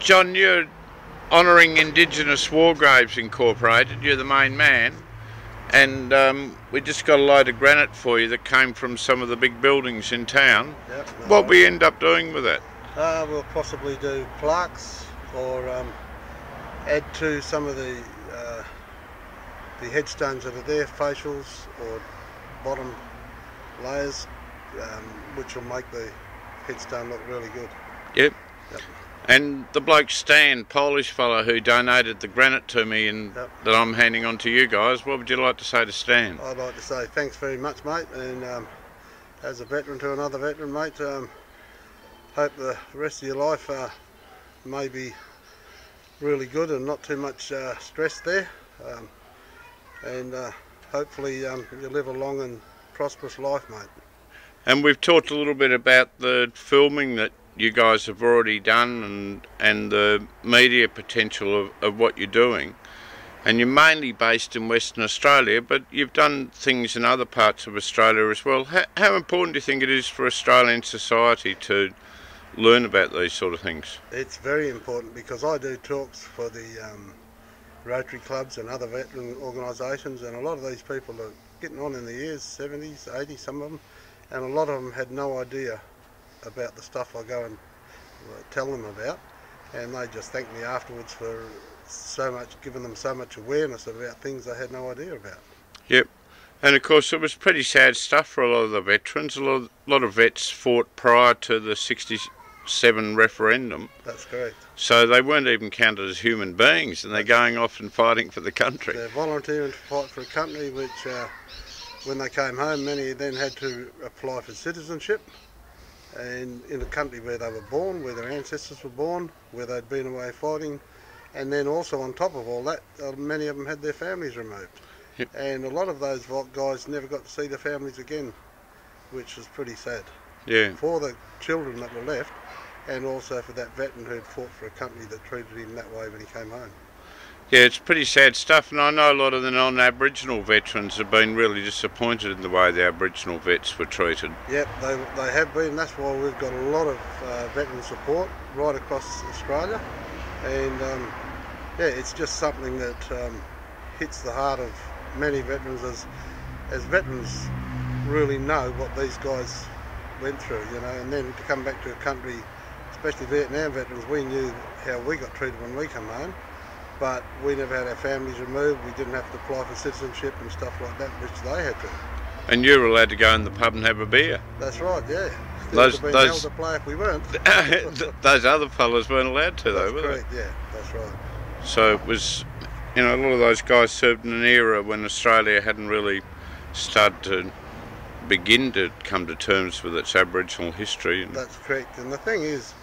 John, you're honouring Indigenous War Graves Incorporated. You're the main man, and we just got a load of granite for you that came from some of the big buildings in town. Yep, what we end up doing with it? We'll possibly do plaques, or add to some of the headstones that are there, facials or bottom layers, which will make the headstone look really good. Yep. And the bloke Stan, Polish fella who donated the granite to me and that I'm handing on to you guys, what would you like to say to Stan? I'd like to say thanks very much, mate, and as a veteran to another veteran, mate, hope the rest of your life may be really good and not too much stress there, and hopefully you live a long and prosperous life, mate. And we've talked a little bit about the filming that you guys have already done and the media potential of what you're doing, and you're mainly based in Western Australia, but you've done things in other parts of Australia as well. How important do you think it is for Australian society to learn about these sort of things? It's very important, because I do talks for the Rotary clubs and other veteran organisations, and a lot of these people are getting on in the years, 70s, 80s, some of them, and a lot of them had no idea about the stuff I go and tell them about, and they just thank me afterwards for so much, giving them so much awareness about things they had no idea about. Yep. And of course it was pretty sad stuff for a lot of the veterans. A lot of vets fought prior to the 67 referendum. That's correct. So they weren't even counted as human beings, and they're going off and fighting for the country. They're volunteering to fight for a country which when they came home, many then had to apply for citizenship, and in the country where they were born, where their ancestors were born, where they'd been away fighting, and then also on top of all that, many of them had their families removed. Yep. And a lot of those guys never got to see their families again, which was pretty sad. Yeah. For the children that were left, and also for that veteran who'd fought for a country that treated him that way when he came home. Yeah, it's pretty sad stuff, and I know a lot of the non-Aboriginal veterans have been really disappointed in the way the Aboriginal vets were treated. Yep, they have been. That's why we've got a lot of veteran support right across Australia, and yeah, it's just something that hits the heart of many veterans, as veterans really know what these guys went through, you know, and then to come back to a country, especially Vietnam veterans, we knew how we got treated when we come home, but we never had our families removed. We didn't have to apply for citizenship and stuff like that, which they had to. And you were allowed to go in the pub and have a beer. That's right, yeah. Those held to play if we weren't. Those other fellas weren't allowed to, though, were they? That's correct, yeah, that's right. So it was, you know, a lot of those guys served in an era when Australia hadn't really started to begin to come to terms with its Aboriginal history. That's correct, and the thing is,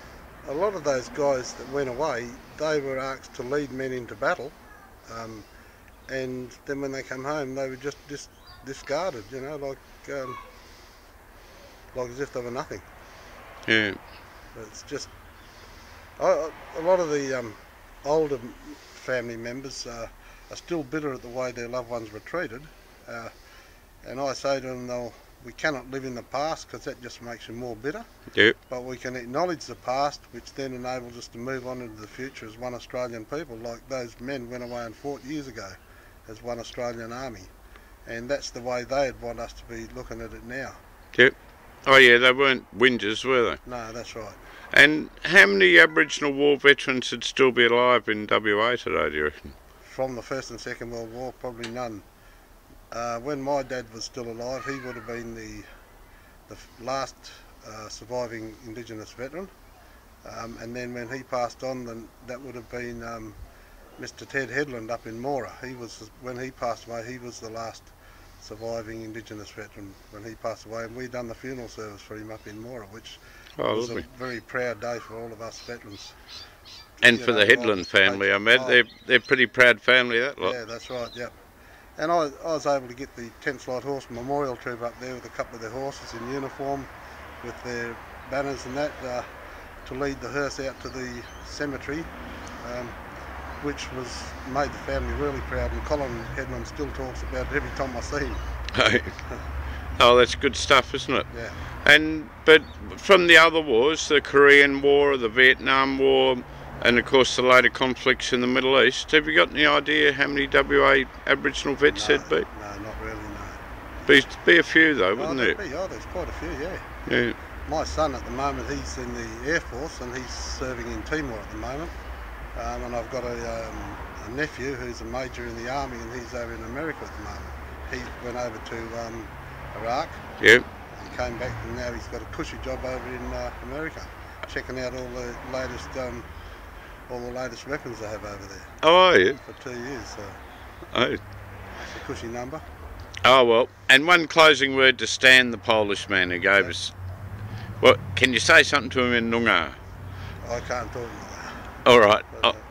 a lot of those guys that went away, they were asked to lead men into battle, and then when they come home, they were just discarded, you know, like as if they were nothing. Yeah. It's just a lot of the older family members are still bitter at the way their loved ones were treated, and I say to them, we cannot live in the past, because that just makes you more bitter. Yep. But we can acknowledge the past, which then enables us to move on into the future as one Australian people. Like those men went away and fought years ago as one Australian army, and that's the way they'd want us to be looking at it now. Yep. Oh yeah, they weren't whingers, were they? No, that's right. And how many Aboriginal war veterans would still be alive in WA today, do you reckon? From the First and Second World War, probably none. When my dad was still alive, he would have been the last surviving Indigenous veteran, and then when he passed on, then that would have been Mr. Ted Headland up in Mora. When he passed away, he was the last surviving Indigenous veteran when he passed away, and we done the funeral service for him up in Mora, which was a very proud day for all of us veterans. And for the Headland family, I mean, they're pretty proud family, that lot. Yeah, that's right, yeah. And I was able to get the 10th Light Horse Memorial Troop up there with a couple of their horses in uniform, with their banners and that, to lead the hearse out to the cemetery, which made the family really proud, and Colin Headland still talks about it every time I see him. Oh, that's good stuff, isn't it? Yeah. But from the other wars, the Korean War, the Vietnam War, and of course the later conflicts in the Middle East. Have you got any idea how many WA Aboriginal vets there'd be? No, not really, no. Be a few though, wouldn't there? There's quite a few, yeah. Yeah. My son at the moment, he's in the Air Force and he's serving in Timor at the moment. And I've got a nephew who's a major in the army and he's over in America at the moment. He went over to Iraq. Yep. And came back and now he's got a cushy job over in America, checking out all the latest weapons they have over there. Oh, yeah. For 2 years, so Oh. it's a cushy number. Oh well. And one closing word to Stan, the Polish man who gave us. Well, can you say something to him in Noongar? I can't talk about that. All right,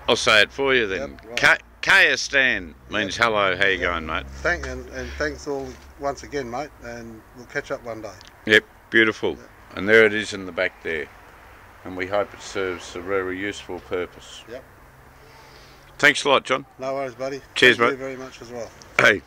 I'll say it for you then. Yep, right. Kaya Stan means hello. How you going, mate? Thanks all once again, mate, and we'll catch up one day. Yep, beautiful. Yep. And there it is in the back there. And we hope it serves a very useful purpose. Yep. Thanks a lot, John. No worries, buddy. Cheers, Thank mate. you very much as well. Hey.